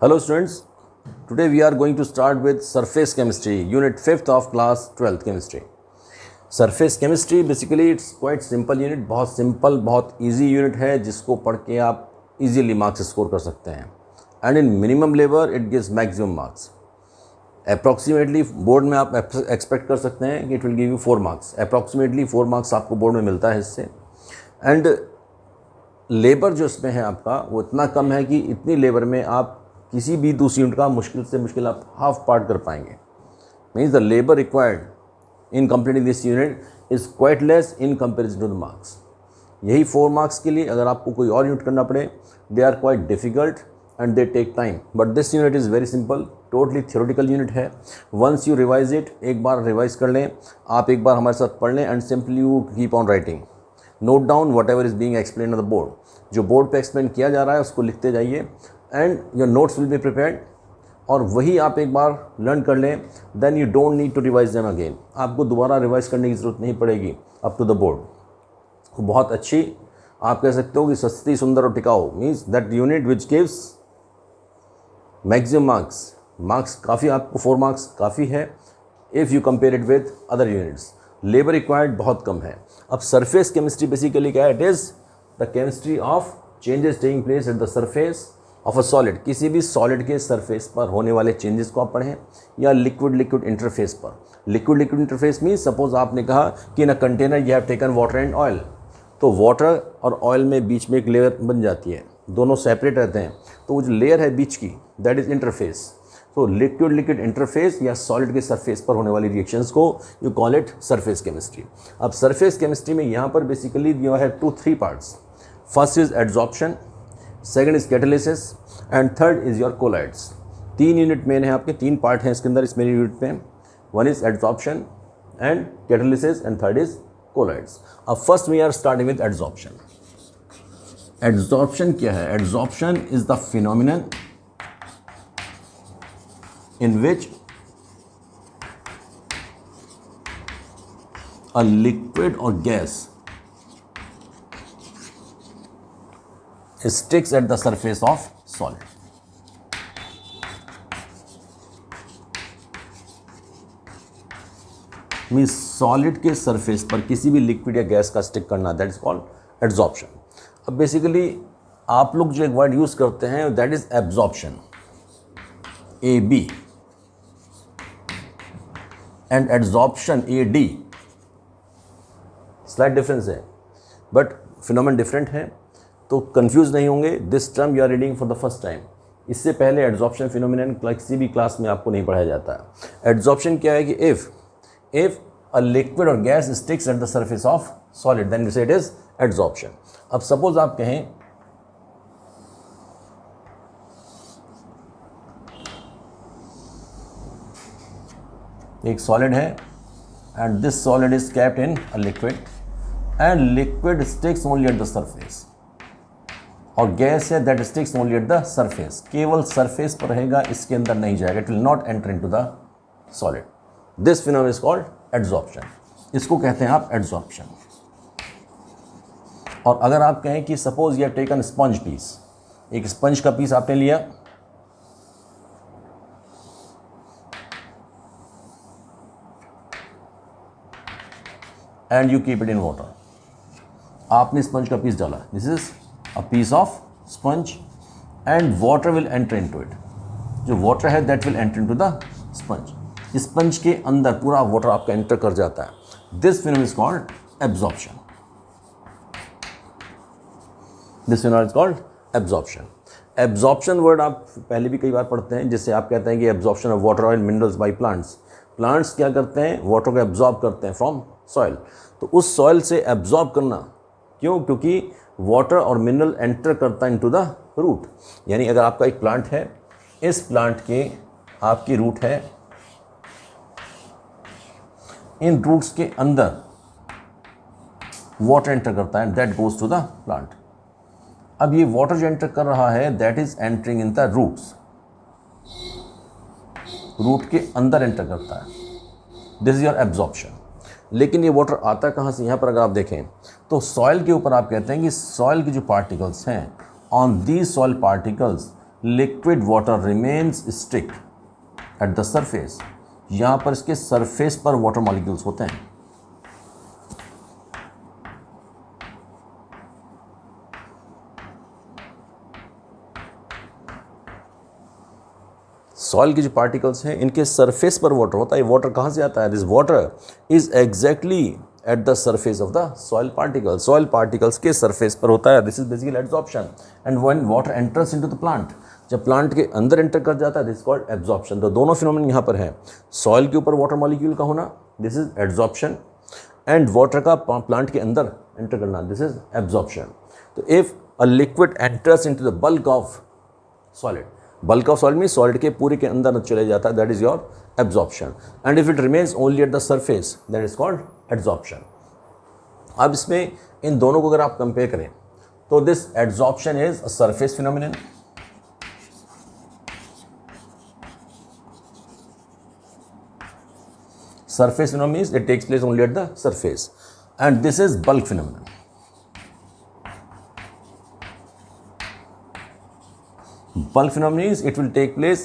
Hello students, today we are going to start with surface chemistry, unit 5th of class 12th chemistry. Surface chemistry basically it's quite simple unit, बहुत simple, बहुत easy unit है जिसको पढ़ के आप easily marks score कर सकते हैं. And in minimum labor it gives maximum marks. Approximately board में आप expect कर सकते हैं कि it will give you 4 marks. Approximately 4 marks आपको बोर्ड में मिलता है इससे. And लेबर जो इसमें है आपका वो इतना कम है कि इतनी लेबर में आप किसी भी दूसरी यूनिट का मुश्किल से मुश्किल आप हाफ पार्ट कर पाएंगे. Means the labour required in completing this unit is quite less in comparison to the marks. यही 4 मार्क्स के लिए अगर आपको कोई और यूनिट करना पड़े they are quite difficult and they take time, but this unit is very simple, totally theoretical unit है. वंस यू रिवाइज इट, एक बार रिवाइज कर लें आप, एक बार हमारे साथ पढ़ लें and simply you keep on writing. Note down whatever is being explain on the board. जो बोर्ड पे एक्सप्लेन किया जा रहा है उसको लिखते जाइए and your notes will be prepared. और वही आप एक बार लर्न कर लें, then you don't need to revise them again. आपको दोबारा रिवाइज करने की ज़रूरत नहीं पड़ेगी अप टू द बोर्ड. बहुत अच्छी आप कह सकते हो कि सस्ती, सुंदर और टिकाऊ. Means that unit which gives maximum marks काफ़ी, आपको 4 मार्क्स काफ़ी है if you compare it with other units. Labour required बहुत कम है. अब सरफेस केमिस्ट्री बेसिकली क्या है? It is the chemistry of changes taking place at the surface of a solid. किसी भी सॉलिड के सरफेस पर होने वाले चेंजेस को आप पढ़ें, या लिक्विड इंटरफेस पर. लिक्विड इंटरफेस मीन्स सपोज आपने कहा कि in a container you have taken water and oil, तो वाटर और ऑयल में बीच में एक लेयर बन जाती है, दोनों सेपरेट रहते हैं, तो वो जो लेयर है बीच की दैट इज़ इंटरफेस. तो लिक्विड इंटरफेस या सॉलिड के सरफेस पर होने वाली रिएक्शंस को you call it surface chemistry. अब सरफेस केमिस्ट्री में यहाँ पर basically you have 2-3 parts. First is adsorption, second is catalysis and third is your colloids. 3 unit main है आपके, 3 पार्ट हैं इसके अंदर इस मेन यूनिट में. One is adsorption and catalysis and third is colloids. अब first we are starting with adsorption. Adsorption क्या है? Adsorption is the phenomenon in which a liquid or gas sticks at the surface of solid. Means solid के surface पर किसी भी liquid या gas का stick करना, दैट इज कॉल्ड एड्जॉर्प्शन. अब बेसिकली आप लोग जो एक वर्ड यूज करते हैं that is absorption, AB, and adsorption AD. Slight difference है बट फिनोमेन डिफरेंट है, तो कंफ्यूज नहीं होंगे. This term you are reading for the first time. इससे पहले एड्जॉर्प्शन फिनोमेनन किसी भी क्लास में आपको नहीं पढ़ाया जाता है. एड्जॉर्प्शन क्या है कि इफ अ लिक्विड और gas sticks at the surface of solid then we say it is adsorption. अब सपोज आप कहें एक सॉलिड है and this solid is kept in a liquid and liquid sticks only at the surface, और gas है that sticks only at the surface. केवल surface पर रहेगा, इसके अंदर नहीं जाएगा. It will not enter into the solid. This phenomenon is called adsorption. इसको कहते हैं आप एड्जॉर्प्शन. और अगर आप कहें कि suppose you have taken sponge piece, एक स्पंज का पीस आपने लिया and you keep it in water. आपने स्पंज का पीस डाला, this is a piece of sponge and water will enter into it. जो वाटर है that will enter into the sponge. Sponge के अंदर पूरा वाटर आपका एंटर कर जाता है. This phenomenon is called absorption. This phenomenon is called absorption. Absorption word आप पहले भी कई बार पढ़ते हैं, जिससे आप कहते हैं कि absorption of water oil minerals by plants. Plants क्या करते हैं? वाटर को एब्जॉर्ब करते हैं फ्रॉम सॉइल. तो उस सॉइल से एब्जॉर्ब करना क्यों? क्योंकि वाटर और मिनरल एंटर करता है इनटू द रूट. यानी अगर आपका एक प्लांट है, इस प्लांट के आपकी रूट है, इन रूट्स के अंदर वाटर एंटर करता है, that goes to the plant. अब ये वाटर जो एंटर कर रहा है that is entering in the roots, root के अंदर एंटर करता है. This is your absorption. लेकिन ये वाटर आता कहाँ से? यहाँ पर अगर आप देखें तो सॉइल के ऊपर आप कहते हैं कि सॉइल की जो पार्टिकल्स हैं, on these soil particles liquid water remains stick at the surface, यहाँ पर इसके सरफेस पर वाटर मॉलिक्यूल्स होते हैं। सॉइल के जो पार्टिकल्स हैं इनके सरफेस पर वाटर होता है। वाटर कहाँ से आता है? This water is exactly at the surface of the soil particles, soil particles के सरफेस पर होता है। This is basically absorption. And when water enters into the plant, जब प्लांट के अंदर एंटर कर जाता है, दिस कॉल्ड एब्जॉर्प्शन। तो दोनों फिनोमेनन यहाँ पर हैं, सॉइल के ऊपर वाटर मॉलिक्यूल का होना, this is absorption, and water का प्लांट के अंदर एंटर करना, दिस इज एब्जॉर्प्शन। तो if a liquid enters into the bulk of solid, bulk of solid mean solid के पूरे के अंदर चले जाता है, that is your absorption. And if it remains only at the surface, that is called absorption. अब इसमें इन दोनों को अगर आप कंपेयर करें तो this absorption is a surface phenomenon, surface phenomenon means it takes place only at the surface, and this is bulk phenomenon. Bulk phenomenon means it will take place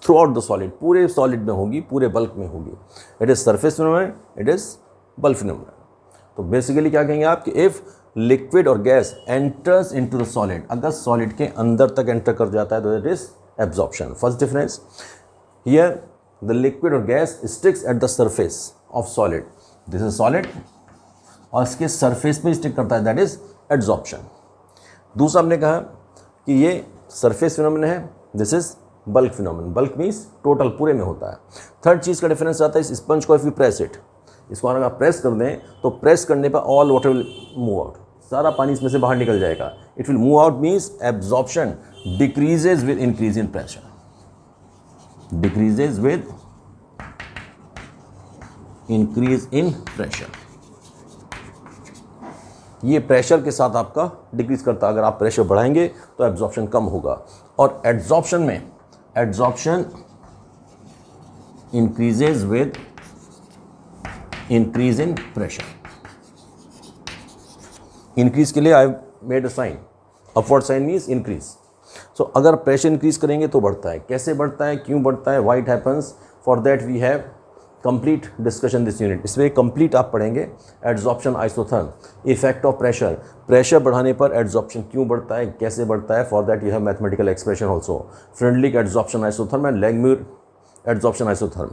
throughout the solid, पूरे solid में होगी, पूरे bulk में होगी। It is surface phenomenon, it is bulk phenomenon. तो basically क्या कहेंगे आप कि if liquid और gas enters into the solid, अगर solid के अंदर तक enter कर जाता है तो it is absorption. First difference here, the liquid or gas sticks at the surface of solid. This is solid और इसके surface पे stick करता है, that is adsorption. दूसरा हमने कहा कि ये surface phenomenon है, this is bulk phenomenon. Bulk means total पूरे में होता है। थर्ड चीज़ का डिफरेंस आता है इस स्पंज को, if you press it, इसको अगर आप प्रेस कर दें तो प्रेस करने पर all water will move out, सारा पानी इसमें से बाहर निकल जाएगा। It will move out means absorption decreases with increase in pressure, decreases with increase in pressure. ये प्रेशर के साथ आपका डिक्रीज करता है, अगर आप प्रेशर बढ़ाएंगे तो एब्जॉर्प्शन कम होगा। और एब्जॉर्प्शन में absorption increases with increase in pressure. Increase के लिए I made a sign, upward sign means increase. So अगर प्रेशर इंक्रीज करेंगे तो बढ़ता है। कैसे बढ़ता है, क्यों बढ़ता है, why it happens, for that we have complete discussion this unit. इसमें कंप्लीट आप पढ़ेंगे adsorption isotherm, effect of pressure, pressure बढ़ाने पर एड्जॉर्प्शन क्यों बढ़ता है, कैसे बढ़ता है, for that you have mathematical expression also, Freundlich adsorption isotherm and Langmuir adsorption isotherm,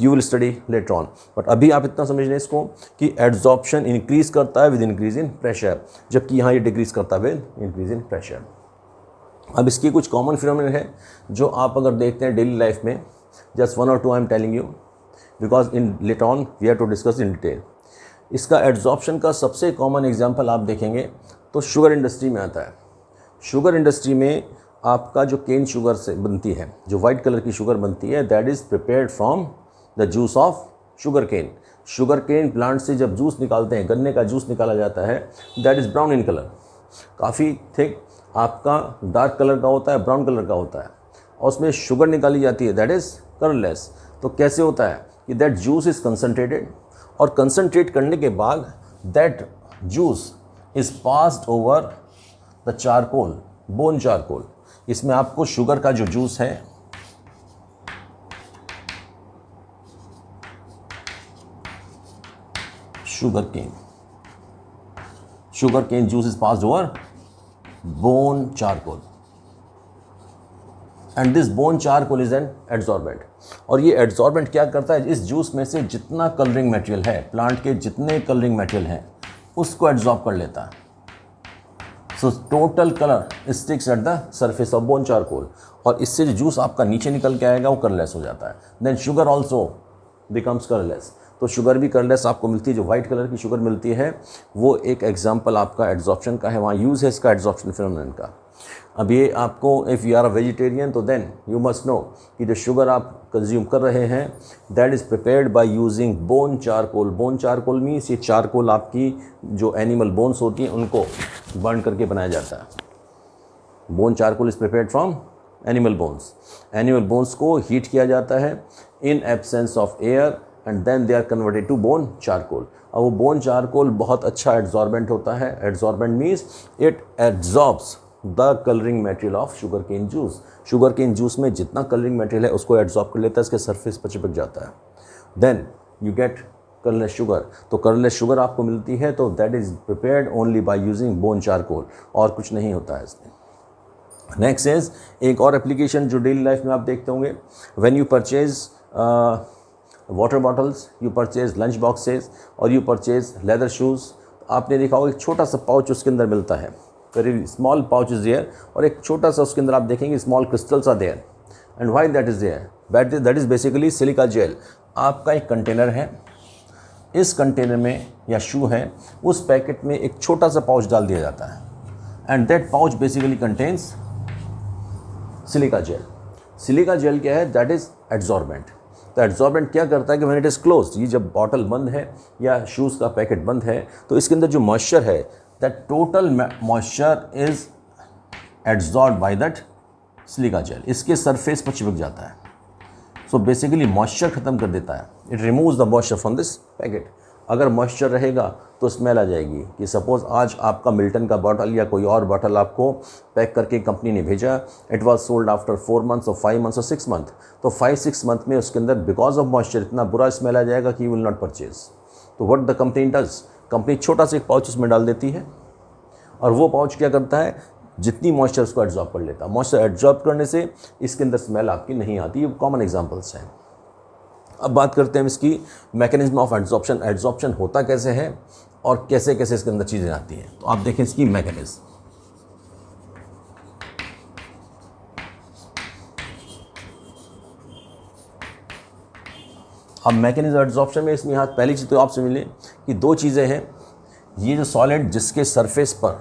you will study later on. But अभी आप इतना समझ लें इसको कि एड्जॉर्प्शन इंक्रीज करता है विद इंक्रीज इन प्रेशर, जबकि यहाँ ये डिक्रीज करता है विद इंक्रीज इन प्रेशर। अब इसकी कुछ कॉमन फिनोमेनन है जो आप अगर देखते हैं डेली लाइफ में, just 1 or 2 I am telling you because in later on we have to discuss in detail. इसका एड्जॉर्प्शन का सबसे कॉमन एग्जांपल आप देखेंगे तो शुगर इंडस्ट्री में आता है। शुगर इंडस्ट्री में आपका जो केन शुगर से बनती है, जो वाइट कलर की शुगर बनती है, that is prepared from the juice of sugar cane. Sugar cane plant से जब जूस निकालते हैं, गन्ने का जूस निकाला जाता है, that is brown in colour, काफ़ी थिक आपका डार्क कलर का होता है, ब्राउन कलर का होता है, और उसमें शुगर निकाली जाती है, दैट इज़ कलरलेस। तो कैसे होता है कि दैट जूस इज़ कंसनट्रेटेड, और कंसनट्रेट करने के बाद that juice is passed over the charcoal, bone charcoal. इसमें आपको शुगर का जो जूस है, sugar cane juice is passed over bone charcoal, and this bone charcoal is an adsorbent. और ये एड्सॉर्बेंट क्या करता है, इस जूस में से जितना कलरिंग मटेरियल है, प्लांट के जितने कलरिंग मटेरियल हैं, उसको एड्सॉर्ब कर लेता है। So total colour sticks at the surface of bone charcoal, और इससे जो जूस आपका नीचे निकल के आएगा वो कलरलेस हो जाता है। Then sugar also becomes colourless. तो शुगर भी कलरलेस आपको मिलती है, जो वाइट कलर की शुगर मिलती है, वो एक एग्जांपल आपका एड्सॉर्प्शन का है, वहाँ यूज़ है इसका एड्सॉर्प्शन फिनोमेनन का। अब ये आपको, if you are a vegetarian तो देन यू मस्ट नो कि जो शुगर आप कंज्यूम कर रहे हैं, that is prepared by using bone charcoal. Bone charcoal means ये चारकोल आपकी जो एनिमल बोन्स होती हैं उनको बर्न करके बनाया जाता है। Bone charcoal is prepared from animal bones. Animal bones को हीट किया जाता है in absence of air, and then they are converted to bone charcoal. और वो बोन चारकोल बहुत अच्छा एड्सॉर्बेंट होता है। Adsorbent means it absorbs the colouring material of sugar cane juice. Sugar cane juice में जितना कलरिंग मटेरियल है उसको एब्जॉर्ब कर लेता है, इसके सरफेस पर चिपक जाता है। Then you get colourless sugar. तो कलरलेस शुगर आपको मिलती है, तो that is prepared only by using bone charcoal, और कुछ नहीं होता है इसमें। नेक्स्ट इज एक और एप्लीकेशन जो डेली लाइफ में आप देखते होंगे, when you purchase water bottles, you purchase lunch boxes और यू परचेज लेदर शूज़। आपने देखा होगा एक छोटा सा पाउच उसके अंदर मिलता है, very small pouch is there, और एक छोटा सा उसके अंदर आप देखेंगे small crystals are there. And why that is there? That is basically silica gel. आपका एक कंटेनर है, इस कंटेनर में या शू है, उस पैकेट में एक छोटा सा पाउच डाल दिया जाता है, and that pouch basically contains silica gel. Silica gel क्या है? That is adsorbent. तो एड्जॉर्बेंट क्या करता है कि व्हेन इट इज़ क्लोज्ड, ये जब बॉटल बंद है या शूज़ का पैकेट बंद है, तो इसके अंदर जो मॉइस्चर है, that total moisture is adsorb by that silica gel, इसके सरफेस पर चिपक जाता है। सो बेसिकली मॉइस्चर ख़त्म कर देता है, it removes the moisture from this packet. अगर मॉइस्चर रहेगा तो स्मेल आ जाएगी। कि सपोज़ आज आपका मिल्टन का बॉटल या कोई और बॉटल आपको पैक करके कंपनी ने भेजा, it was sold after 4 months और 5 मंथ्स और 6 मंथ, तो 5-6 मंथ में उसके अंदर बिकॉज ऑफ मॉइस्चर इतना बुरा स्मेल आ जाएगा कि यू विल नॉट परचेज। तो what the company does, company छोटा सा एक पाउच उसमें डाल देती है, और वो पाउच क्या करता है, जितनी मॉइस्चर उसको एब्जॉर्ब कर लेता है। मॉइस्चर एब्जॉर्ब करने से इसके अंदर स्मेल आपकी नहीं आती। ये कॉमन एग्जांपल्स हैं। अब बात करते हैं इसकी मैकेनिज्म ऑफ एड्जॉर्प्शन। एड्जॉर्प्शन होता कैसे है और कैसे कैसे इसके अंदर चीज़ें आती हैं। तो आप देखें इसकी मैकेनिज्म। अब मैकेनिज्म एड्जॉर्प्शन में इसमें यहाँ पहली चीज़ तो आपसे मिले कि 2 चीज़ें हैं। ये जो सॉलिड जिसके सरफेस पर,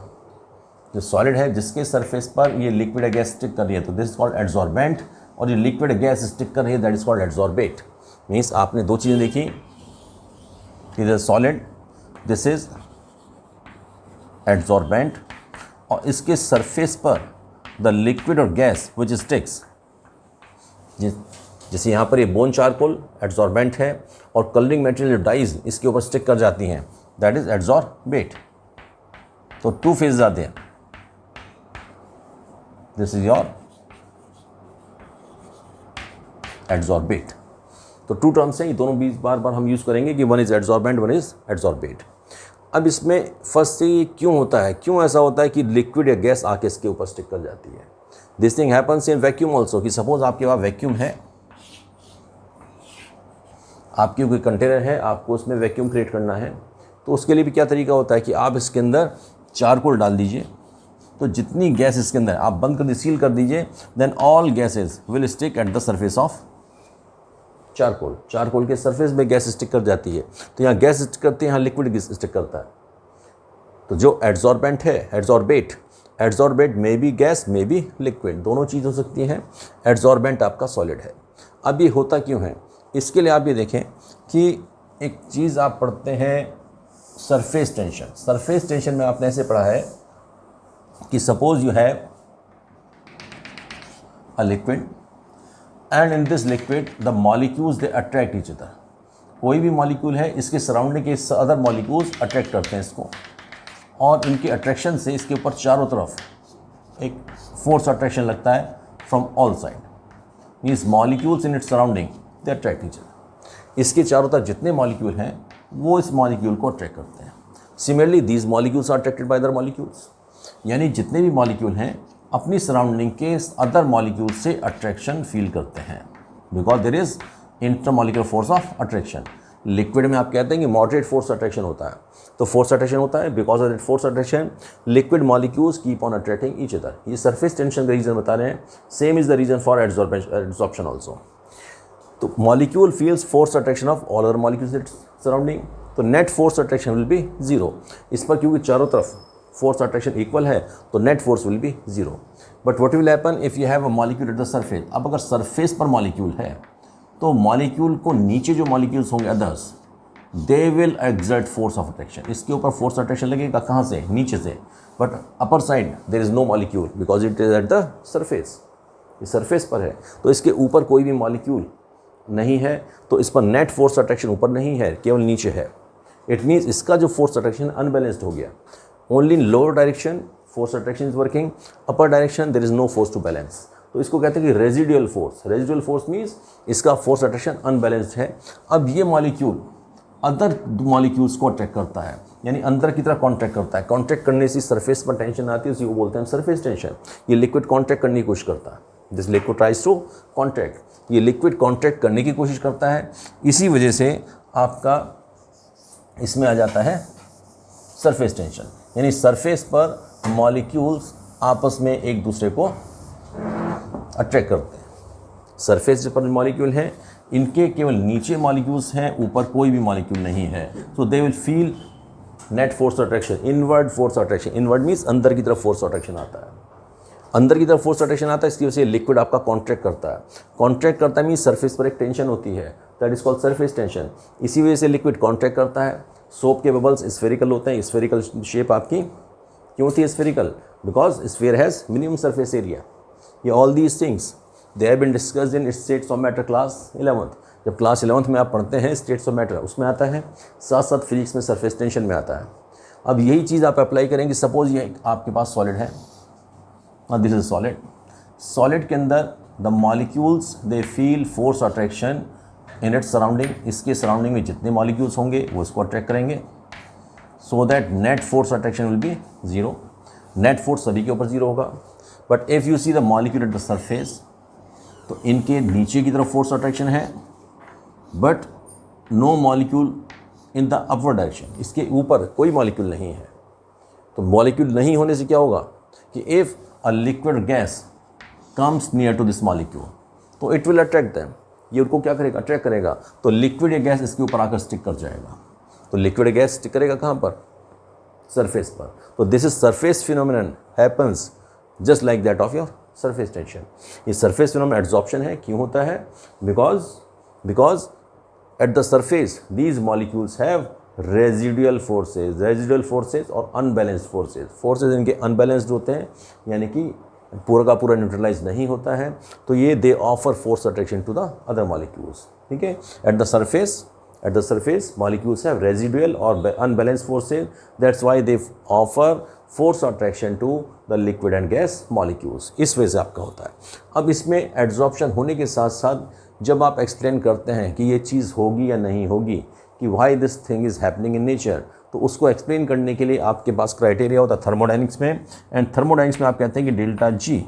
जो सॉलिड है जिसके सरफेस पर ये लिक्विड गैस स्टिक कर रही है, तो दिस इज कॉल्ड एड्जॉर्बेंट, और ये लिक्विड गैस स्टिक कर रही है, that is called adsorbate. Means आपने 2 चीज़ें देखी, इधर सॉलिड, दिस इज एड्जॉर्बेंट, और इसके सरफेस पर द लिक्विड और गैस विच स्टिक्स, जैसे यहाँ पर ये बोन चारकोल एड्जॉर्बेंट है, और कलरिंग मटेरियल जो डाइज इसके ऊपर स्टिक कर जाती हैं, दैट इज एड्जॉर्बेट। तो 2 फेजेस आते हैं, दिस इज योर एड्जॉर्बेट। तो 2 टर्म्स हैं, ये दोनों बीच बार बार हम यूज़ करेंगे कि one is adsorbent, one is adsorbate. अब इसमें फर्स्ट से ये क्यों होता है, क्यों ऐसा होता है कि लिक्विड या गैस आके इसके ऊपर स्टिक कर जाती है। This thing happens in vacuum also, कि सपोज आपके पास वैक्यूम है, आपकी कोई कंटेनर है, आपको उसमें वैक्यूम क्रिएट करना है, तो उसके लिए भी क्या तरीका होता है कि आप इसके अंदर चारकोल डाल दीजिए, तो जितनी गैस इसके अंदर आप बंद कर दीजिए, सील कर दीजिए, then all gases will stick at the surface of charcoal. Charcoal के सरफेस में गैस स्टिक कर जाती है, तो यहाँ गैस स्टिक करती है, यहाँ लिक्विड स्टिक करता है। तो जो एड्जॉर्बेंट है, adsorbate may be gas may be liquid, दोनों चीज़ हो सकती हैं। एड्जॉर्बेंट आपका सॉलिड है। अब ये होता क्यों है, इसके लिए आप ये देखें कि एक चीज़ आप पढ़ते हैं सरफेस टेंशन। सरफेस टेंशन में आपने ऐसे पढ़ा है कि suppose you have a liquid and in this liquid the molecules they attract each other. कोई भी मॉलिक्यूल है, इसके सराउंडिंग के अदर मॉलिक्यूल्स अट्रैक्ट करते हैं इसको, और इनके अट्रैक्शन से इसके ऊपर चारों तरफ एक फोर्स अट्रैक्शन लगता है from all side. Means molecules in its surrounding they attract each other. इसके चारों तरफ जितने मॉलिक्यूल हैं वो इस मॉलिक्यूल को अट्रैक्ट करते हैं। Similarly these molecules are attracted by other molecules, यानी जितने भी मॉलिक्यूल हैं अपनी सराउंडिंग के अदर मॉलिक्यूल से अट्रैक्शन फील करते हैं, because there is intermolecular force of attraction. Liquid में आप कहते हैं कि मॉडरेट फोर्स अट्रैक्शन होता है, तो फोर्स अट्रैक्शन होता है, because of that force attraction liquid molecules keep on attracting each other. ये सरफेस टेंशन का रीजन बता रहे हैं। Same is the reason for adsorption also. तो molecule feels force attraction of all other molecules surrounding, तो net force attraction will be 0 इस पर, क्योंकि चारों तरफ फोर्स अट्रैक्शन इक्वल है, तो net force will be 0। But what will happen if you have a molecule at the surface. अब अगर सरफेस पर मॉलिक्यूल है, तो मॉलिक्यूल को नीचे जो मॉलिक्यूल्स होंगे others, they will exert force of attraction. इसके ऊपर फोर्स अट्रैक्शन लगेगा कहाँ से, नीचे से, but upper side there is no molecule because it is at the surface. ये सरफेस पर है, तो इसके ऊपर कोई भी मॉलिक्यूल नहीं है, तो इस पर नेट फोर्स अट्रैक्शन ऊपर नहीं है, केवल नीचे है। इट मीन्स इसका जो फोर्स अट्रैक्शन अनबैलेंस्ड हो गया। Only in lower direction force attraction is working, upper direction there is no force to balance. तो इसको कहते हैं कि residual force. Residual force means इसका फोर्स अट्रैक्शन अनबैलेंस्ड है। अब ये मॉलिक्यूल अदर मॉलिक्यूल्स को अट्रैक्ट करता है, यानी अंदर की तरफ कॉन्ट्रैक्ट करता है। कॉन्ट्रैक्ट करने से सरफेस पर टेंशन आती है, उसी को बोलते हैं सरफेस टेंशन। ये लिक्विड कॉन्ट्रैक्ट करने की कोशिश करता है, this liquid tries to contract, ये लिक्विड कॉन्ट्रैक्ट करने की कोशिश करता है। इसी वजह से आपका इसमें आ जाता है सरफेस टेंशन, यानी सरफेस पर मॉलिक्यूल्स आपस में एक दूसरे को अट्रैक्ट करते हैं। सरफेस पर मॉलिक्यूल हैं, इनके केवल नीचे मॉलिक्यूल्स हैं, ऊपर कोई भी मॉलिक्यूल नहीं है। So they will feel net force attraction, inward force attraction. Inward means अंदर की तरफ फोर्स अट्रैक्शन आता है, अंदर की तरफ फोर्स अट्रैक्शन आता है। इसकी वजह से लिक्विड आपका कॉन्ट्रैक्ट करता है। कॉन्ट्रैक्ट करता है मीन्स सरफेस पर एक टेंशन होती है, that is called surface tension. इसी वजह से लिक्विड कॉन्ट्रैक्ट करता है। सोप के बबल्स स्फेरिकल होते हैं। स्फेरिकल शेप आपकी क्यों होती है spherical? Because sphere has minimum surface area. ये all these things they have been discussed in states of matter class 11th। जब क्लास 11th में आप पढ़ते हैं स्टेट्स ऑफ मैटर, उसमें आता है, साथ साथ फिजिक्स में सरफेस टेंशन में आता है। अब यही चीज़ आप अप्लाई करेंगे। सपोज ये आपके पास सॉलिड है, दिस इज सॉलिड। सॉलिड के अंदर the molecules they feel force attraction in its surrounding. इसके सराउंडिंग में जितने मॉलिक्यूल्स होंगे वो इसको अट्रैक्ट करेंगे, so that net force attraction will be zero. Net force सभी के ऊपर ज़ीरो होगा। But if you see the molecule at the surface, तो इनके नीचे की तरफ फोर्स अट्रैक्शन है, but no molecule in the upward direction. इसके ऊपर कोई मॉलिक्यूल नहीं है। तो मॉलिक्यूल नहीं होने से क्या होगा कि if a liquid gas comes near to this molecule, तो इट विल अट्रैक्ट दैम। ये उनको क्या करेगा? अट्रैक्ट करेगा। तो लिक्विड या गैस इसके ऊपर आकर स्टिक कर जाएगा। तो लिक्विड गैस स्टिक करेगा कहाँ पर? सरफेस पर। तो this is surface phenomenon happens just like that of your surface tension. ये सरफेस फिनोमिनन एड्सॉर्प्शन है। क्यों होता है? Because at the surface these molecules have residual forces और अनबैलेंस्ड फोर्सेज इनके अनबैलेंस्ड होते हैं, यानी कि पूरा का पूरा न्यूट्रलाइज नहीं होता है। तो ये they offer force attraction to the other molecules. ठीक है, at the surface molecules have residual or unbalanced forces, that's why they offer force attraction to the liquid and gas molecules। इस वजह से आपका होता है। अब इसमें एड्सॉर्प्शन होने के साथ साथ जब आप एक्सप्लेन करते हैं कि ये चीज़ होगी या नहीं होगी, कि why this thing is happening in nature, तो उसको एक्सप्लेन करने के लिए आपके पास क्राइटेरिया होता है थर्मोडाइनमिक्स में। एंड थर्मोडाइनमिक्स में आप कहते हैं कि delta G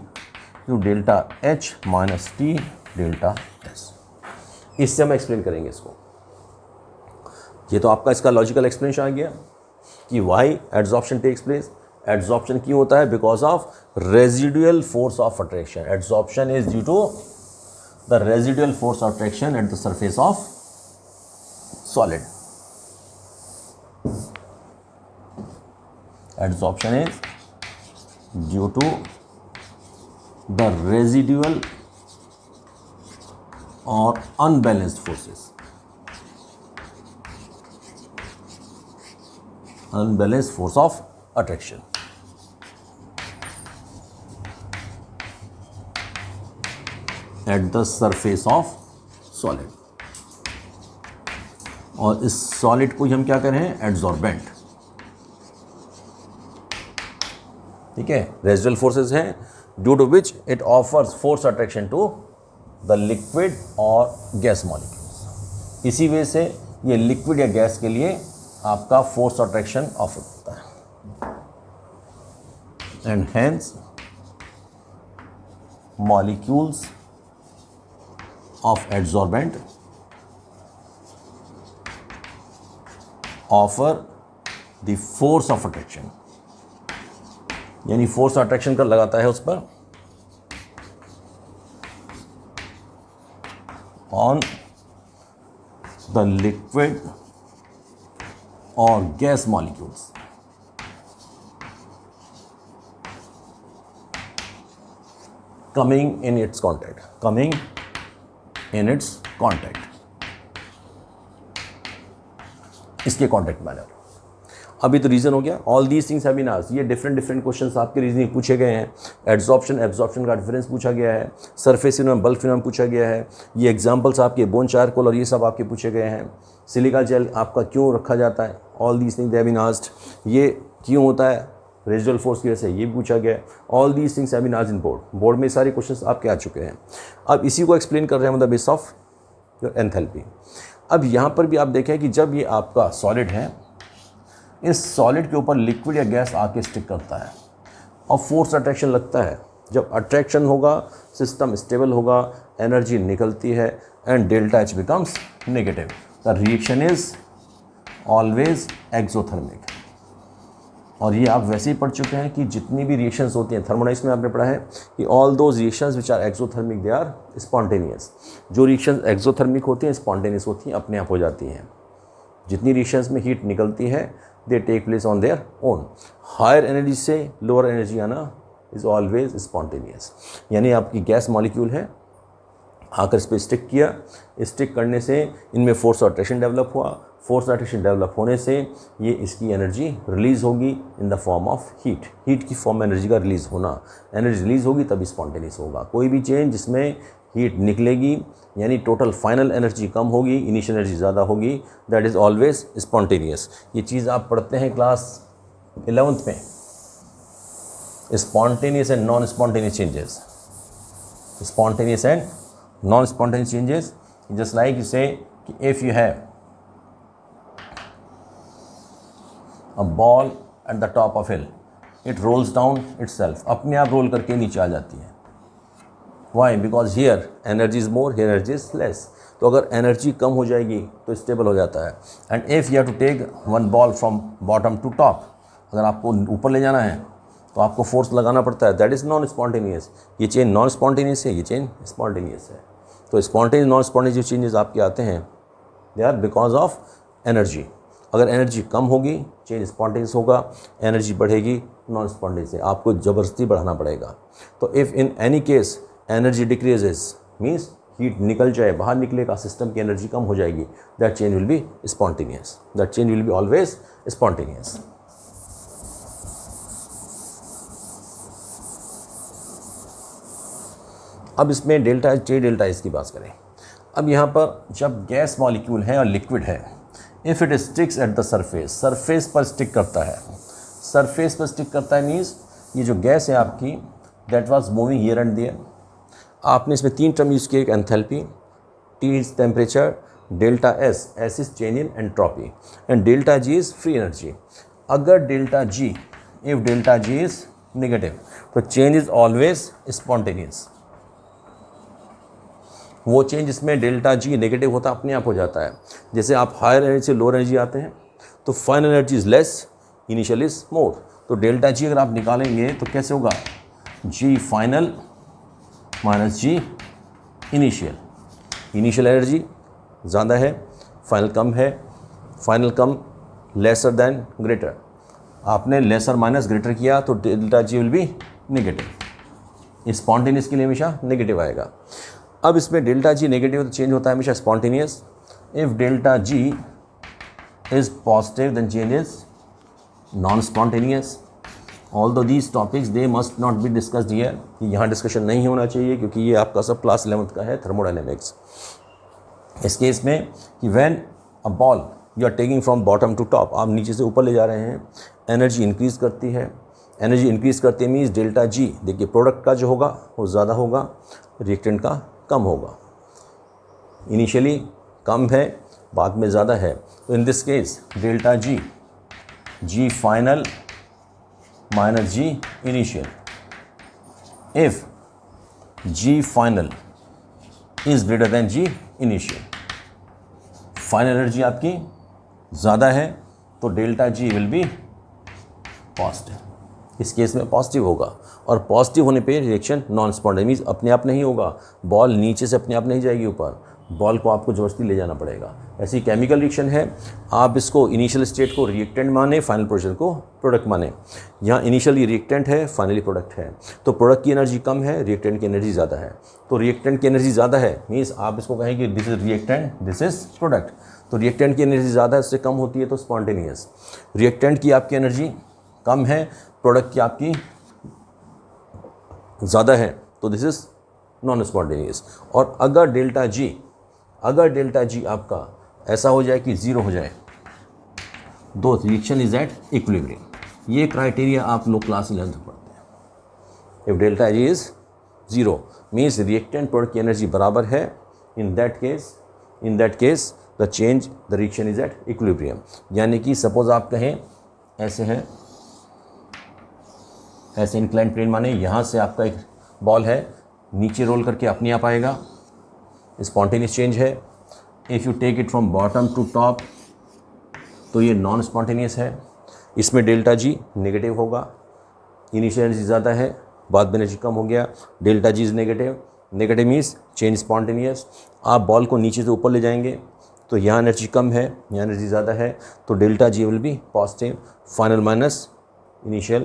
to delta H minus T delta S। इससे हम एक्सप्लेन करेंगे इसको। ये तो आपका इसका लॉजिकल एक्सप्लेनेशन आ गया कि why adsorption takes place. Adsorption क्यों होता है? Because of residual force of attraction. Adsorption is due to the residual force of attraction at the surface of solid. Adsorption is due to the residual और unbalanced forces, unbalanced force of attraction। at the surface of solid। और इस solid को हम क्या कर रहे हैं? Adsorbent. ठीक है, रेजिडुअल फोर्सेस हैं due to which it offers force attraction to the liquid और गैस मॉलिक्यूल्स। इसी वजह से ये लिक्विड या गैस के लिए आपका फोर्स अट्रैक्शन ऑफर होता है। And hence molecules of adsorbent offer the force of attraction, यानी फोर्स अट्रैक्शन कर लगाता है उस पर ऑन द लिक्विड और gas molecules. coming in its contact, इसके कॉन्टैक्ट मैनर। अभी तो रीजन हो गया। All these things have been asked. ये डिफरेंट क्वेश्चंस आपके रीजनिंग पूछे गए हैं। एब्जॉर्प्शन का डिफरेंस पूछा गया है। सरफेस फिनोमेनन, बल्क फिनोमेनन पूछा गया है। ये एग्जांपल्स आपके बोन चारकोल और ये सब आपके पूछे गए हैं। सिलिका जेल आपका क्यों रखा जाता है, all these things they have been asked. ये क्यों होता है, रेजिडुअल फोर्स की वजह से ये भी पूछा गया है। All these things have been asked in board में सारे क्वेश्चंस आपके आ चुके हैं। अब इसी को एक्सप्लेन कर रहे हैं the base of your enthalpy. अब यहाँ पर भी आप देखें कि जब ये आपका सॉलिड है, इस सॉलिड के ऊपर लिक्विड या गैस आके स्टिक करता है और फोर्स अट्रैक्शन लगता है। जब अट्रैक्शन होगा, सिस्टम स्टेबल होगा, एनर्जी निकलती है and delta H becomes negative. The reaction is always exothermic. और ये आप वैसे ही पढ़ चुके हैं कि जितनी भी रिएक्शंस होती हैं थर्मोडाइनमिक्स में, आपने पढ़ा है कि all those reactions which are exothermic they are spontaneous. जो रिएक्शंस एक्सोथर्मिक होती हैं स्पॉन्टेनियस होती हैं, अपने आप हो जाती हैं। जितनी रिएक्शंस में हीट निकलती है they take place on their own. Higher energy से लोअर एनर्जी आना इज ऑलवेज स्पॉन्टेनियस। यानी आपकी गैस मॉलिक्यूल है, आकर इस पर स्टिक किया, स्टिक करने से इनमें फोर्स ऑफ अट्रैक्शन डेवलप हुआ, फोर्स ऑफ अट्रैक्शन डेवलप होने से ये इसकी एनर्जी रिलीज़ होगी in the form of heat. Heat की फॉर्म में एनर्जी का रिलीज़ होना, एनर्जी रिलीज़ होगी तभी स्पॉन्टेनियस होगा। कोई भी चेंज जिसमें हीट निकलेगी यानी टोटल फाइनल एनर्जी कम होगी, इनिशियल एनर्जी ज़्यादा होगी, दैट इज़ ऑलवेज स्पॉन्टेनियस। ये चीज़ आप पढ़ते हैं क्लास 11th में, spontaneous and non spontaneous changes. Spontaneous and non-spontaneous changes, just like you say if you have a ball at the top of hill, it rolls down itself, अपने आप role करके नीचे आ जाती है। Why? Because here energy is more, here energy is less। तो अगर energy कम हो जाएगी तो स्टेबल हो जाता है। And if you have to take one ball from bottom to top, अगर आपको ऊपर ले जाना है तो आपको फोर्स लगाना पड़ता है, दैट इज़ नॉन स्पॉन्टेनियस। ये चेन नॉन स्पॉन्टेनियस है, ये चेन स्पॉन्टेनियस है। तो स्पॉन्टेनियस नॉन स्पॉन्टेनियस जो चेंजेस आपके आते हैं they are because of energy. अगर एनर्जी कम होगी चेंज स्पॉन्टेनियस होगा, एनर्जी बढ़ेगी नॉन स्पॉन्टेनियस है, आपको ज़बरदस्ती बढ़ाना पड़ेगा। तो if in any case energy decreases means heat निकल जाए, बाहर निकलेगा, सिस्टम की एनर्जी कम हो जाएगी, that change will be spontaneous, that change will be always spontaneous. अब इसमें डेल्टा एच डेल्टा एस की बात करें। अब यहाँ पर जब गैस मॉलिक्यूल है और लिक्विड है, if it sticks at the surface, surface पर स्टिक करता है, सरफेस पर स्टिक करता है मीन्स ये जो गैस है आपकी that was moving here and there. आपने इसमें 3 टर्म यूज़ किए, एक enthalpy, T is temperature, delta S, S is change in entropy, and delta G is free energy. अगर delta G, if delta G is negative तो change is always spontaneous. वो change जिसमें delta G negative होता अपने आप हो जाता है। जैसे आप हायर एनर्जी से लोअर एनर्जी आते हैं तो final energy is less, initial is more. तो डेल्टा जी अगर आप निकालेंगे तो कैसे होगा, G final minus G initial. Initial energy ज़्यादा है, फाइनल कम है, फाइनल कम लेसर देन ग्रेटर। आपने लेसर माइनस ग्रेटर किया तो delta G will be negative. Spontaneous के लिए हमेशा नेगेटिव आएगा। अब इसमें डेल्टा जी नेगेटिव तो चेंज होता है हमेशा spontaneous. If delta G is positive then change is non spontaneous. Although these topics they must not be discussed here, यहाँ डिस्कशन नहीं होना चाहिए क्योंकि ये आपका सब क्लास 11th का है थर्मोडायनेमिक्स। इस केस में कि when a ball you are taking from bottom to top, आप नीचे से ऊपर ले जा रहे हैं, एनर्जी इंक्रीज़ करती है। एनर्जी इंक्रीज़ करती है मीन्स डेल्टा जी, देखिए प्रोडक्ट का जो होगा वो ज़्यादा होगा, रिएक्टेंट का कम होगा। इनिशियली कम है, बाद में ज़्यादा है, तो in this case delta G, G final minus G initial. If G final is greater than G initial, final energy आपकी ज़्यादा है तो delta G will be positive. इस केस में पॉजिटिव होगा, और पॉजिटिव होने पे रिएक्शन नॉन स्पॉन्टेनियस अपने आप नहीं होगा, बॉल नीचे से अपने आप नहीं जाएगी ऊपर, बॉल को आपको ज़बरदस्ती ले जाना पड़ेगा। ऐसी केमिकल रिएक्शन है, आप इसको इनिशियल स्टेट को रिएक्टेंट माने, फाइनल पोजीशन को प्रोडक्ट माने। यहाँ इनिशियली रिएक्टेंट है, फाइनली प्रोडक्ट है, तो प्रोडक्ट की एनर्जी कम है, रिएक्टेंट की एनर्जी ज़्यादा है। तो रिएक्टेंट की एनर्जी ज़्यादा है मीन्स आप इसको कहें कि this is reactant, this is product. तो रिएक्टेंट की एनर्जी ज़्यादा है, उससे कम होती है तो स्पॉन्टेनियस। रिएक्टेंट की आपकी एनर्जी कम है, प्रोडक्ट की आपकी ज़्यादा है तो दिस इज़ नॉन स्पॉन्टेनियस। और अगर डेल्टा जी आपका ऐसा हो जाए कि ज़ीरो हो जाए, दो रिएक्शन इज एट इक्विलिब्रियम, ये क्राइटेरिया आप लोग क्लास 11 में पढ़ते हैं। If delta G is 0 means reactant product की एनर्जी बराबर है, in that case the change the reaction is at equilibrium. यानी कि सपोज आप कहें ऐसे है, ऐसे इंक्लाइन प्लेन माने यहाँ से आपका एक बॉल है, नीचे रोल करके अपने आप आएगा, स्पॉन्टेनियस चेंज है। If you take it from bottom to top तो ये नॉन स्पॉन्टेनियस है, इसमें डेल्टा जी नेगेटिव होगा, इनिशियल एनर्जी ज़्यादा है, बाद में एनर्जी कम हो गया, delta G is negative, negative means change spontaneous. आप बॉल को नीचे से ऊपर ले जाएंगे तो यहाँ एनर्जी कम है, यहाँ एनर्जी ज़्यादा है, तो delta G will be positive, final minus initial,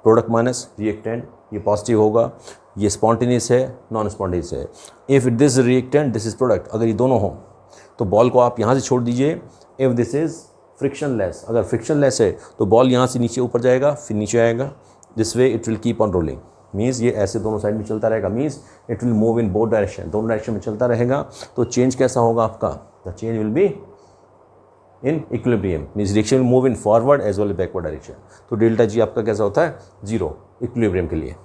product minus reactant, ये पॉजिटिव होगा। ये स्पॉन्टेनियस है, नॉन स्पॉन्टेनियस है। If this reactant this is product, अगर ये दोनों हो तो बॉल को आप यहाँ से छोड़ दीजिए। If this is friction less, अगर फ्रिक्शन लेस है तो बॉल यहाँ से नीचे ऊपर जाएगा, फिर नीचे आएगा, this way it will keep on rolling, means ये ऐसे दोनों साइड में चलता रहेगा, means it will move in both direction, दोनों डायरेक्शन में चलता रहेगा। तो चेंज कैसा होगा आपका, the change will be in equilibrium, means reaction will move in forward as well backward direction. तो डेल्टा जी आपका कैसा होता है, 0 इक्विलिब्रियम के लिए।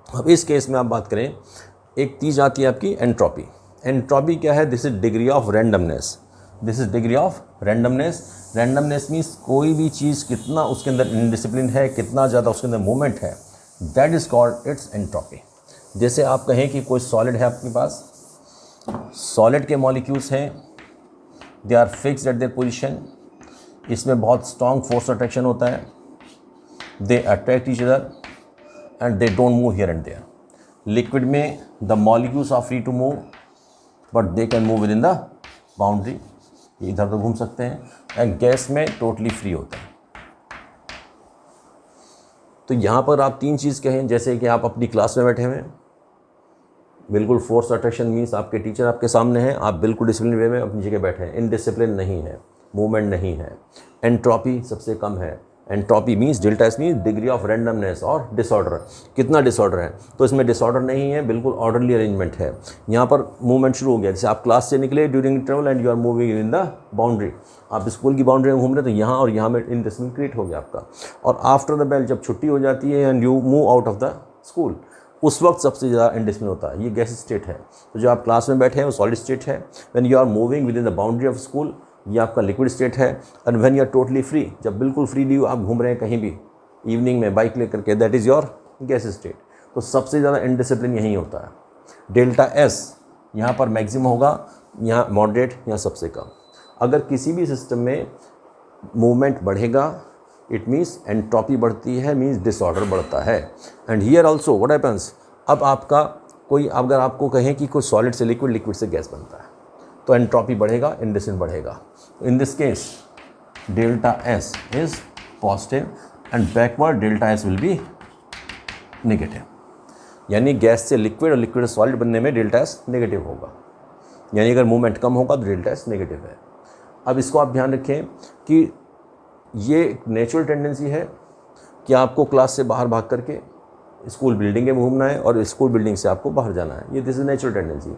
अब इस केस में आप बात करें, एक चीज़ आती है आपकी एंट्रोपी। एंट्रोपी क्या है, this is degree of randomness, this is degree of randomness. Randomness means कोई भी चीज़ कितना उसके अंदर इनडिसिप्लिन है, कितना ज़्यादा उसके अंदर मूवमेंट है, that is called its entropy. जैसे आप कहें कि कोई सॉलिड है आपके पास, सॉलिड के मॉलिक्यूल्स हैं, they are fixed at their position, इसमें बहुत स्ट्रॉन्ग फोर्स अट्रैक्शन होता है, they attract each other and they don't move here and there. Liquid में the molecules are free to move but they can move within the boundary, ये इधर तो घूम सकते हैं, एंड गैस में टोटली फ्री होता है। तो यहाँ पर आप 3 चीज़ कहें, जैसे कि आप अपनी क्लास में बैठे हुए हैं, बिल्कुल फोर्स अट्रैक्शन मीन्स आपके टीचर आपके सामने हैं, आप बिल्कुल डिसिप्लिन वे में अपनी जगह बैठे हैं, इनडिसिप्लिन नहीं है, मूवमेंट नहीं है, एंट्रोपी सबसे कम है। Entropy means delta S means degree of randomness और डिसऑर्डर, कितना डिसऑर्डर है, तो इसमें डिसऑर्डर नहीं है, बिल्कुल ऑर्डरली अरेंजमेंट है। यहाँ पर मूवमेंट शुरू हो गया, जैसे आप क्लास से निकले during travel and you are moving in the boundary, आप स्कूल की बाउंड्री में घूम रहे तो यहाँ और यहाँ में इनडिसिप्लिन क्रिएट हो गया आपका। और आफ्टर द बेल जब छुट्टी हो जाती है and you move out of the school, उस वक्त सबसे ज़्यादा इनडिसिप्लिन होता है, ये गैस स्टेट है। तो जो आप क्लास में बैठे हैं वो सॉलिड स्टेट है, when you are moving within the boundary of school ये आपका लिक्विड स्टेट है, and when you are totally free, जब बिल्कुल फ्रीली आप घूम रहे हैं कहीं भी इवनिंग में बाइक लेकर के, that is your gas state. तो सबसे ज़्यादा इनडिसिप्लिन यही होता है। डेल्टा एस यहाँ पर मैक्सिमम होगा, यहाँ मॉडरेट, यहाँ सबसे कम। अगर किसी भी सिस्टम में मूवमेंट बढ़ेगा इट मीन्स एंट्रोपी बढ़ती है, मीन्स डिसऑर्डर बढ़ता है। And here also what happens, अब आपका कोई अगर आपको कहें कि कोई सॉलिड से लिक्विड, लिक्विड से गैस बनता है तो एंट्रोपी बढ़ेगा, इनडिसिप्लिन बढ़ेगा। इन this case delta S is positive and backward delta S will be negative, यानी गैस से लिक्विड और लिक्विड से सॉलिड बनने में डेल्टा एस नेगेटिव होगा, यानी अगर मूवमेंट कम होगा तो डेल्टा एस नेगेटिव है। अब इसको आप ध्यान रखें कि ये एक नेचुरल टेंडेंसी है कि आपको क्लास से बाहर भाग करके स्कूल बिल्डिंग में घूमना है और स्कूल बिल्डिंग से आपको बाहर जाना है, ये this is natural tendency.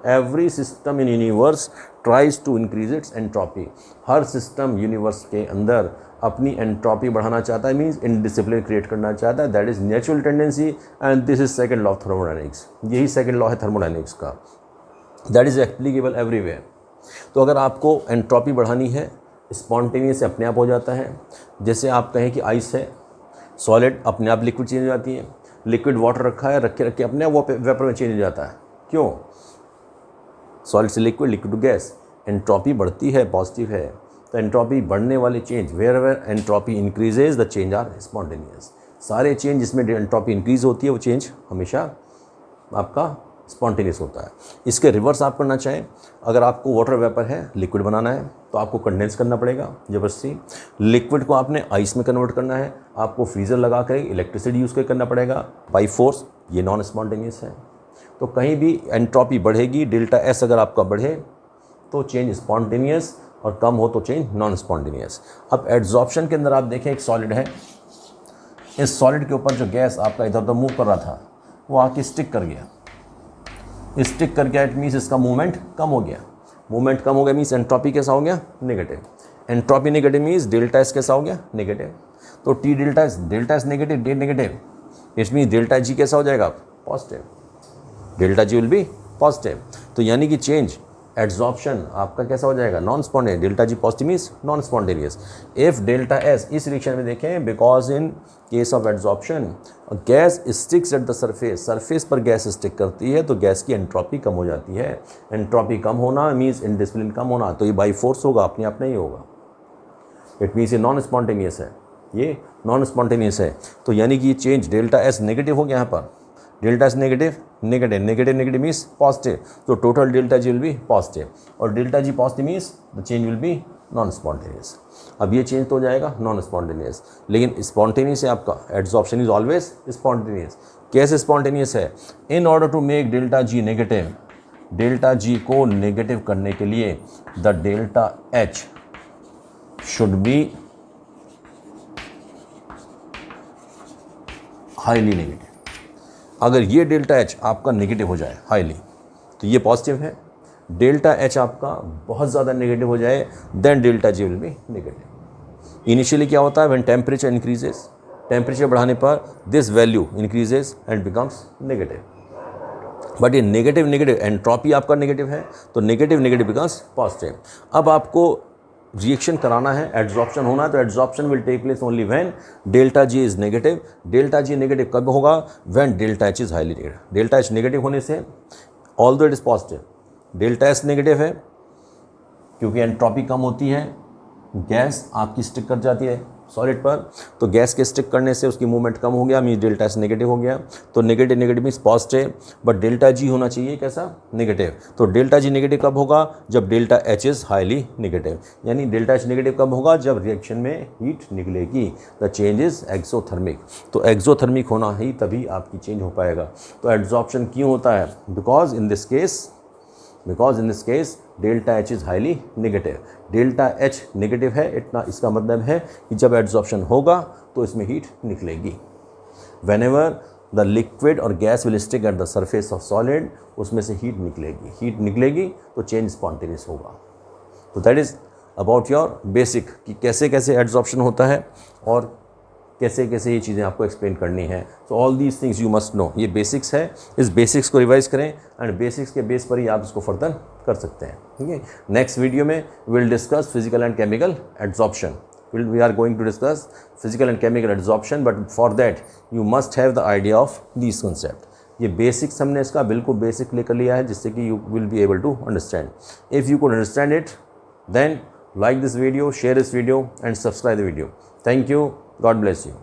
Every system in universe tries to increase its entropy, हर सिस्टम यूनिवर्स के अंदर अपनी एंट्रोपी बढ़ाना चाहता है, मीन्स इनडिसिप्लिन क्रिएट करना चाहता है, that is natural tendency and this is second law of thermodynamics, यही सेकंड लॉ है थर्मोडायनेमिक्स का, दैट इज एप्लीकेबल एवरीवेयर। तो अगर आपको एंट्रोपी बढ़ानी है, स्पॉन्टेनियस अपने आप हो जाता है। जैसे आप कहें कि आइस है, सॉलिड अपने आप लिक्विड चेंज हो जाती है, लिक्विड वाटर रखा है, रखे रखे अपने आप वो वेपर में चेंज हो जाता है। क्यों? सॉलिड से liquid, liquid to gas, entropy बढ़ती है, पॉजिटिव है। तो एंट्रोपी बढ़ने वाले change, wherever entropy increases the change are spontaneous. सारे चेंज जिसमें एंट्रोपी इंक्रीज होती है वो चेंज हमेशा आपका स्पॉन्टेनियस होता है। इसके रिवर्स आप करना चाहें, अगर आपको वाटर वेपर है, लिक्विड बनाना है तो आपको कंडेंस करना पड़ेगा ज़बरदस्ती, लिक्विड को आपने आइस में कन्वर्ट करना है, आपको फ्रीज़र लगा कर इलेक्ट्रिसिटी यूज़ कर करना पड़ेगा बाई फोर्स, ये नॉन स्पॉन्टेनियस है। तो कहीं भी एंट्रोपी बढ़ेगी, डेल्टा एस अगर आपका बढ़े तो चेंज स्पॉन्टेनियस और कम हो तो चेंज नॉन स्पॉन्टेनियस। अब एड्जॉर्प्शन के अंदर आप देखें एक सॉलिड है, इस सॉलिड के ऊपर जो गैस आपका इधर उधर मूव कर रहा था वो आके स्टिक कर गया, स्टिक कर गया, इट मीन्स इसका मूवमेंट कम हो गया। मूवमेंट कम हो गया मीन्स एंट्रोपी कैसा हो गया? Negative. Entropy negative means delta S कैसा हो गया? नेगेटिव। तो T delta S negative, it means delta G कैसा हो जाएगा, positive, delta G will be positive. तो यानी कि चेंज एड्जॉर्प्शन आपका कैसा हो जाएगा, non spontaneous, delta G positive means non spontaneous. If delta S, इस रिएक्शन में देखें, because in case of adsorption gas sticks at the surface पर गैस स्टिक करती है तो गैस की एंट्रोपी कम हो जाती है। एंट्रोपी कम होना मीन्स इंडिसिप्लिन कम होना, तो ये बाई फोर्स होगा, अपने आप नहीं होगा। इट मीन्स ये नॉन स्पॉन्टेनियस है, ये नॉन स्पॉन्टेनियस है। तो यानी कि ये चेंज डेल्टा एस नेगेटिव हो गया यहाँ पर, delta S negative means positive, तो total delta G will be positive, और delta G positive means the change will be non spontaneous. अब ये चेंज तो हो जाएगा नॉन स्पॉन्टेनियस, लेकिन स्पॉन्टेनियस है आपका, एड्जॉर्प्शन इज ऑलवेज स्पॉन्टेनियस। कैसे स्पॉन्टेनियस है, in order to make delta G negative, delta G को नेगेटिव करने के लिए the delta H should be highly negative. अगर ये डेल्टा एच आपका नेगेटिव हो जाए हाईली, तो ये पॉजिटिव है, डेल्टा एच आपका बहुत ज़्यादा नेगेटिव हो जाए, then delta G will be negative. Initially क्या होता है, व्हेन टेम्परेचर इंक्रीजेस, टेम्परेचर बढ़ाने पर this value increases and becomes negative, but ये नेगेटिव एंट्रोपी आपका नेगेटिव है, तो नेगेटिव बिकम्स पॉजिटिव। अब आपको रिएक्शन कराना है, एड्जॉर्प्शन होना है, तो adsorption will take place only when delta G is negative. Delta G negative कब होगा, when delta H is highly negative. Delta H negative होने से although it is positive, delta S negative है क्योंकि एंट्रोपी कम होती है, गैस आपकी stick कर जाती है सॉलिड पर, तो गैस के स्टिक करने से उसकी मूवमेंट कम हो गया, मीन्स डेल्टा एस नेगेटिव हो गया, तो negative means positive, but delta G होना चाहिए कैसा, नेगेटिव। तो डेल्टा जी नेगेटिव कब होगा, जब delta H is highly negative, यानी डेल्टा एच नेगेटिव कब होगा, जब रिएक्शन में हीट निकलेगी, द चेंज इज एक्सोथर्मिक। तो एक्सोथर्मिक होना ही तभी आपकी चेंज हो पाएगा। तो एड्जॉर्प्शन क्यों होता है, because in this case delta H is highly negative. Delta H negative है, इतना इसका मतलब है कि जब एड्जॉर्प्शन होगा तो इसमें हीट निकलेगी। व्हेनेवर द लिक्विड और gas will stick at the surface of solid, उसमें से हीट निकलेगी तो चेंज स्पॉन्टेनियस होगा। तो that is about your basic, कि कैसे कैसे एड्जॉर्प्शन होता है और कैसे कैसे ये चीज़ें आपको एक्सप्लेन करनी है। So all these things you must no, ये बेसिक्स है, इस बेसिक्स को रिवाइज करें एंड बेसिक्स के बेस पर ही आप इसको फर्दर कर सकते हैं। ठीक है, नेक्स्ट वीडियो में will discuss physical and chemical adsorption. We are going to discuss physical and chemical adsorption, but for that you must have the idea of this concept. ये बेसिक्स हमने इसका बिल्कुल बेसिक लेकर लिया है, जिससे कि you will be able to understand. If you could understand it, then like this video, share this video and subscribe the video. Thank you. God bless you.